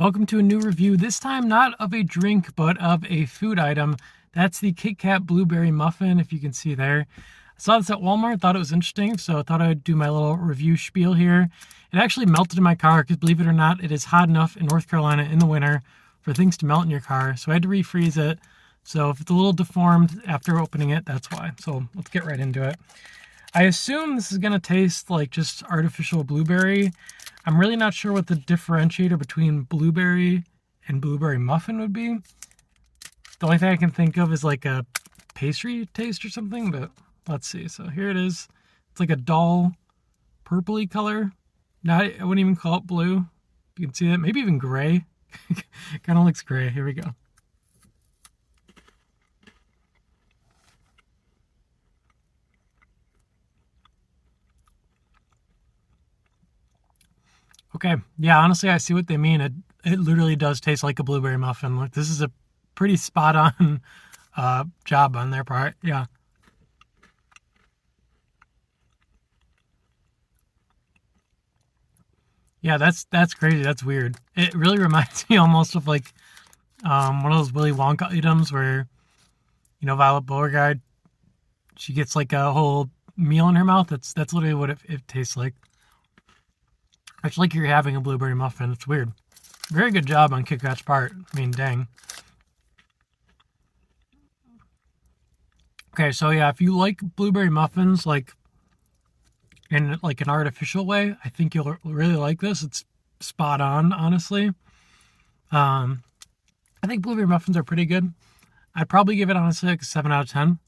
Welcome to a new review, this time not of a drink, but of a food item. That's the KitKat Blueberry Muffin, if you can see there. I saw this at Walmart, thought it was interesting, so I thought I'd do my little review spiel here. It actually melted in my car, because believe it or not, it is hot enough in North Carolina in the winter for things to melt in your car, so I had to refreeze it. So if it's a little deformed after opening it, that's why. So let's get right into it. I assume this is going to taste like just artificial blueberry. I'm really not sure what the differentiator between blueberry and blueberry muffin would be. The only thing I can think of is like a pastry taste or something, but let's see. So here it is. It's like a dull purpley color. Not, I wouldn't even call it blue. You can see that. Maybe even gray. Kind of looks gray. Here we go. Okay, yeah, honestly, I see what they mean. It literally does taste like a blueberry muffin. Like, this is a pretty spot on job on their part. Yeah. Yeah, that's crazy. That's weird. It really reminds me almost of like one of those Willy Wonka items where, Violet Beauregard, she gets like a whole meal in her mouth. That's literally what it tastes like. It's like you're having a blueberry muffin. It's weird. Very good job on KitKat's part. I mean, dang. Okay, so yeah, if you like blueberry muffins, like in like an artificial way, I think you'll really like this. It's spot on, honestly. I think blueberry muffins are pretty good. I'd probably give it honestly like a 7 out of 10.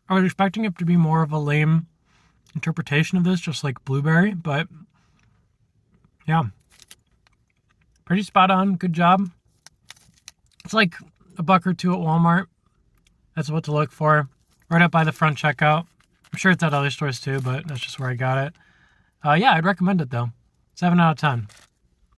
I was expecting it to be more of a lame interpretation of this, just like blueberry, but yeah, pretty spot on. Good job. It's like $1 or $2 at Walmart. That's what to look for. Right up by the front checkout. I'm sure it's at other stores too, but that's just where I got it. Yeah, I'd recommend it though. 7 out of 10.